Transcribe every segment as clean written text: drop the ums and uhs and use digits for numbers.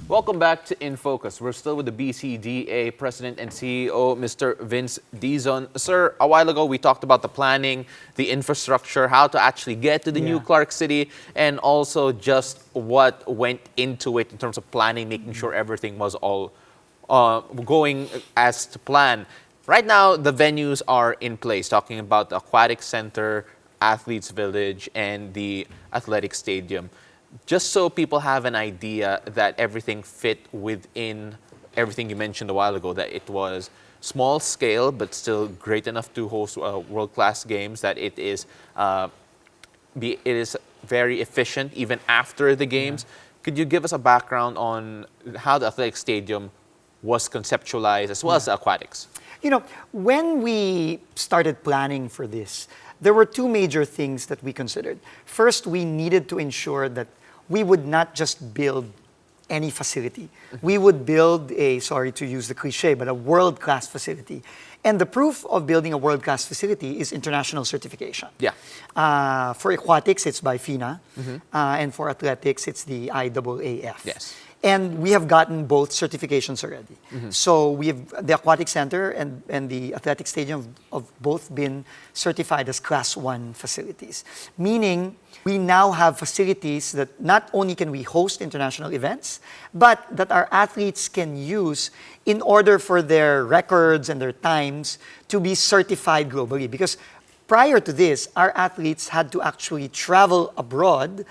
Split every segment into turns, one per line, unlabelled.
Welcome back to In Focus. We're still with the BCDA President and CEO, Mr. Vince Dizon. Sir, a while ago we talked about the planning, the infrastructure, how to actually get to the new Clark City, and also just what went into it in terms of planning, making sure everything was all going as to plan. Right now, the venues are in place, talking about the Aquatic Center, Athletes Village, and the Athletic Stadium. Just so people have an idea that everything fit within everything you mentioned a while ago, that it was small scale but still great enough to host world-class games, that it is very efficient even after the games. Could you give us a background on how the athletic stadium was conceptualized as well as the aquatics?
You know, when we started planning for this, there were two major things that we considered. First, we needed to ensure that we would not just build any facility. We would build a, sorry to use the cliche, but a world-class facility. And the proof of building a world-class facility is international certification.
Yeah.
For aquatics, it's by FINA. And for athletics, it's the IAAF.
Yes.
And we have gotten both certifications already. So we have the Aquatic Center and the Athletic Stadium have both been certified as Class 1 facilities. Meaning, we now have facilities that not only can we host international events, but that our athletes can use in order for their records and their times to be certified globally. Because prior to this, our athletes had to actually travel abroad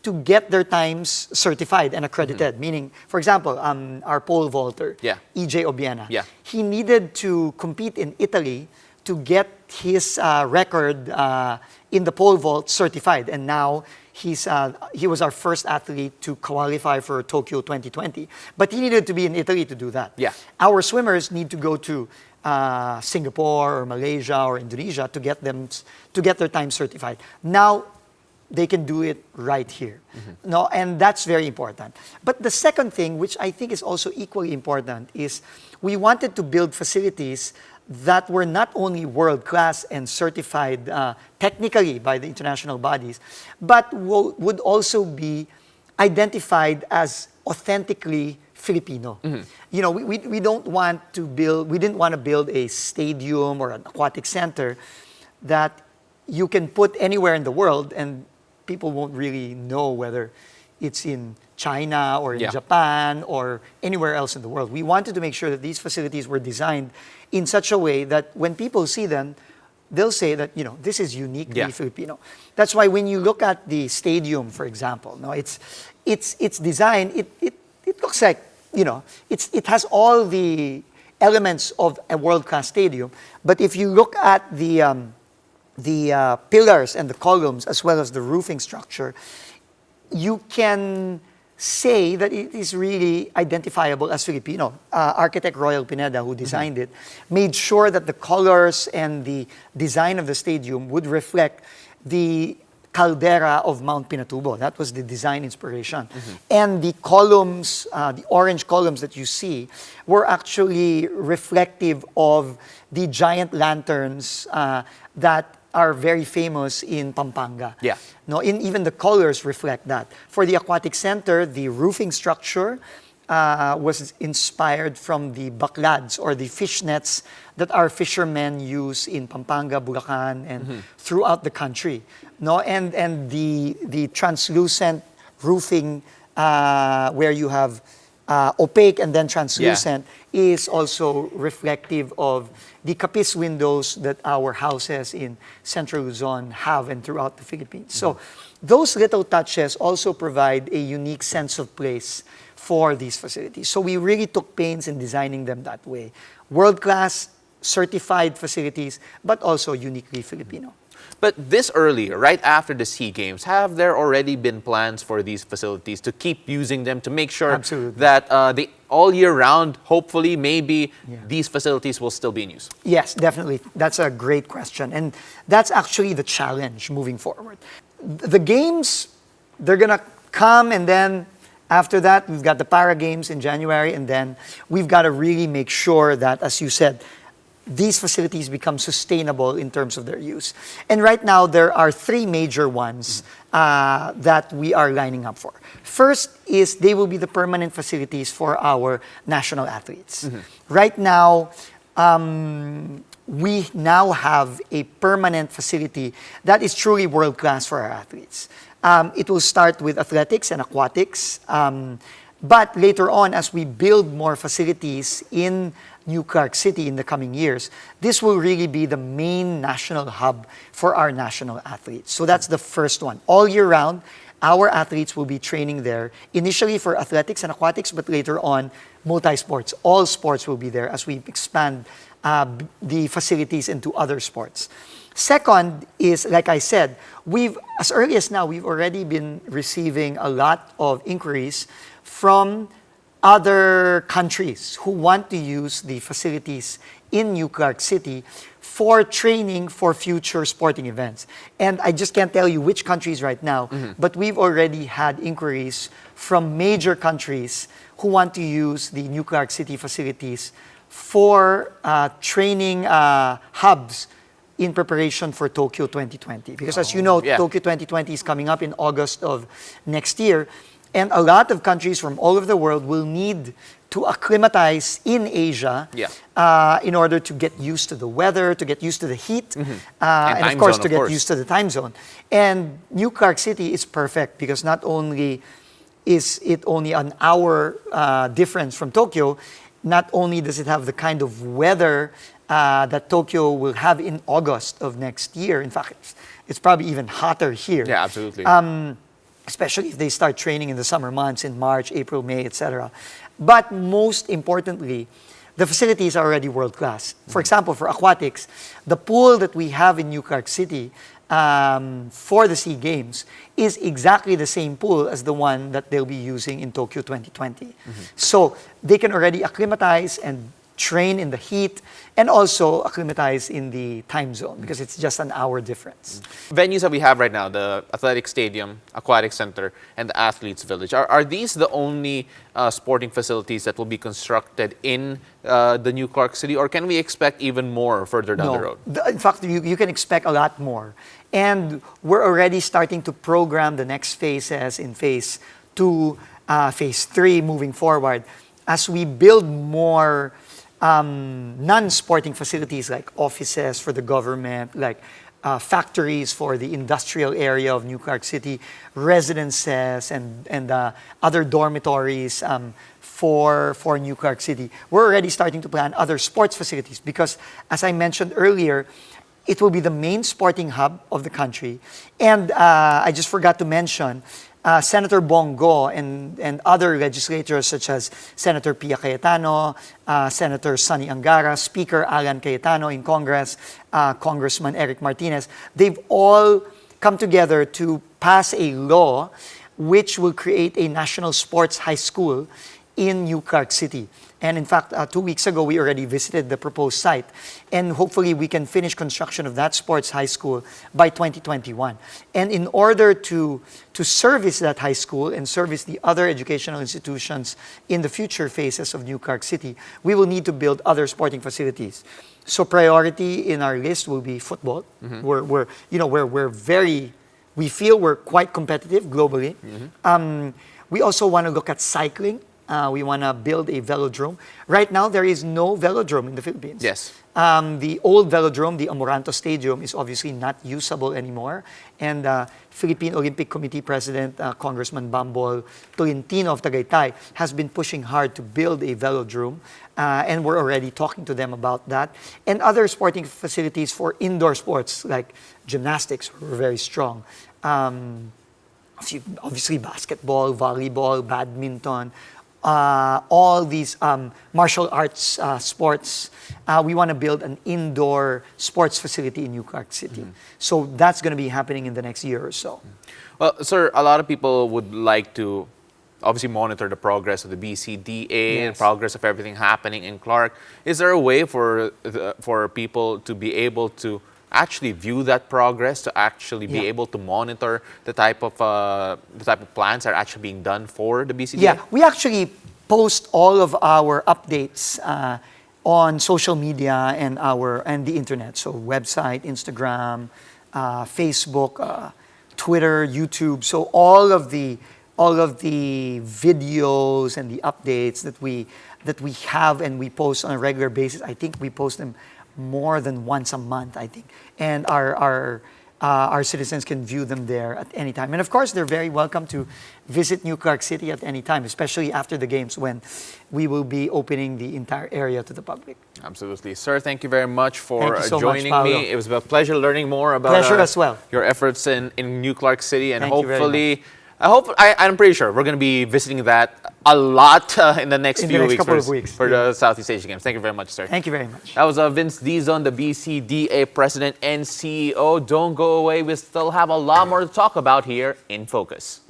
to get their times certified and accredited. Meaning, for example, our pole vaulter, EJ Obiena, he needed to compete in Italy to get his record in the pole vault certified. And now he was our first athlete to qualify for Tokyo 2020. But he needed to be in Italy to do that.
Yeah.
Our swimmers need to go to Singapore or Malaysia or Indonesia to get their time certified. Now, they can do it right here. No, and that's very important. But the second thing, which I think is also equally important, is we wanted to build facilities that were not only world-class and certified technically by the international bodies, but would also be identified as authentically Filipino. You know, we didn't want to build a stadium or an aquatic center that you can put anywhere in the world and people won't really know whether it's in China or in Japan or anywhere else in the world. We wanted to make sure that these facilities were designed in such a way that when people see them, they'll say that, you know, this is uniquely Filipino. That's why when you look at the stadium, for example, no, it's designed, it looks like, you know, it has all the elements of a world-class stadium. But if you look at the pillars and the columns, as well as the roofing structure, you can say that it is really identifiable as Filipino. Architect Royal Pineda, who designed it, made sure that the colors and the design of the stadium would reflect the caldera of Mount Pinatubo. That was the design inspiration. And the columns, the orange columns that you see, were actually reflective of the giant lanterns that are very famous in Pampanga.
Yeah.
No, even the colors reflect that. For the Aquatic Center, the roofing structure was inspired from the baklads or the fish nets that our fishermen use in Pampanga, Bulacan, and throughout the country. No, and the translucent roofing where you have opaque and then translucent is also reflective of the kapis windows that our houses in Central Luzon have and throughout the Philippines. So those little touches also provide a unique sense of place for these facilities. So we really took pains in designing them that way. World-class, certified facilities, but also uniquely Filipino.
But this early, right after the SEA Games, have there already been plans for these facilities to keep using them to make sure that all year round, hopefully, maybe these facilities will still be in use?
Yes, definitely. That's a great question. And that's actually the challenge moving forward. The games, they're going to come, and then after that, we've got the Para Games in January, and then we've got to really make sure that, as you said, these facilities become sustainable in terms of their use. And right now, there are three major ones that we are lining up for. First is they will be the permanent facilities for our national athletes. Right now, we now have a permanent facility that is truly world-class for our athletes. It will start with athletics and aquatics, but later on, as we build more facilities in New Clark City in the coming years, this will really be the main national hub for our national athletes. So that's the first one. All year round, our athletes will be training there, initially for athletics and aquatics, but later on, multi-sports. All sports will be there as we expand the facilities into other sports. Second is, like I said, as early as now, we've already been receiving a lot of inquiries from other countries who want to use the facilities in New Clark City for training for future sporting events. And I just can't tell you which countries right now, but we've already had inquiries from major countries who want to use the New Clark City facilities for training hubs in preparation for Tokyo 2020. Because as you know, Tokyo 2020 is coming up in August of next year. And a lot of countries from all over the world will need to acclimatize in Asia in order to get used to the weather, to get used to the heat, and of course, to get used to the time zone. And New Clark City is perfect because not only is it only an hour difference from Tokyo, not only does it have the kind of weather that Tokyo will have in August of next year. In fact, it's probably even hotter here.
Yeah, absolutely.
Especially if they start training in the summer months in March, April, May, etc. But most importantly, the facilities are already world-class. For example, for aquatics, the pool that we have in New Clark City for the SEAG Games is exactly the same pool as the one that they'll be using in Tokyo 2020. So they can already acclimatize and train in the heat and also acclimatize in the time zone because it's just an hour difference.
Venues that we have right now, the Athletic Stadium, Aquatic Center, and the Athletes Village, are these the only sporting facilities that will be constructed in the New Clark City, or can we expect even more further down the road?
In fact, you can expect a lot more. And we're already starting to program the next phases in phase 2, phase 3 moving forward as we build more non-sporting facilities like offices for the government, like factories for the industrial area of New Clark City, residences and other dormitories for New Clark City. We're already starting to plan other sports facilities because, as I mentioned earlier, it will be the main sporting hub of the country. And I just forgot to mention, Senator Bongo and other legislators such as Senator Pia Cayetano, Senator Sonny Angara, Speaker Alan Cayetano in Congress, Congressman Eric Martinez, they've all come together to pass a law which will create a national sports high school in New Clark City. And in fact, 2 weeks ago, we already visited the proposed site. And hopefully, we can finish construction of that sports high school by 2021. And in order to service that high school and service the other educational institutions in the future phases of New Clark City, we will need to build other sporting facilities. So priority in our list will be football. We feel we're quite competitive globally. We also want to look at cycling. We want to build a velodrome. Right now, there is no velodrome in the Philippines.
Yes.
The old velodrome, the Amoranto Stadium, is obviously not usable anymore. And Philippine Olympic Committee President Congressman Bambol Tolentino of Tagaytay has been pushing hard to build a velodrome. And we're already talking to them about that. And other sporting facilities for indoor sports like gymnastics, we're very strong. Obviously, basketball, volleyball, badminton, all these martial arts sports. We want to build an indoor sports facility in New Clark City. So that's going to be happening in the next year or so.
Well, sir, a lot of people would like to obviously monitor the progress of the BCDA and progress of everything happening in Clark. Is there a way for people to be able to actually view that progress, to actually be able to monitor the type of plans that are actually being done for the BCDA?
Yeah, we actually post all of our updates on social media and the internet. So website, Instagram, Facebook, Twitter, YouTube. So all of the videos and the updates that we have and we post on a regular basis. I think we post them more than once a month, I think. And our citizens can view them there at any time. And of course, they're very welcome to visit New Clark City at any time, especially after the games when we will be opening the entire area to the public.
Absolutely. Sir, thank you very much for
Thank you so much,
joining
Paolo.
me. It was a pleasure learning more about
Pleasure as well.
your efforts in New Clark City. And
Thank you very
hopefully, I'm pretty sure we're going to be visiting that a lot in the next few weeks
couple of weeks,
for the Southeast Asian Games. Thank you very much, sir.
Thank you very much.
That was Vince Dizon, the BCDA President and CEO. Don't go away. We still have a lot more to talk about here in Focus.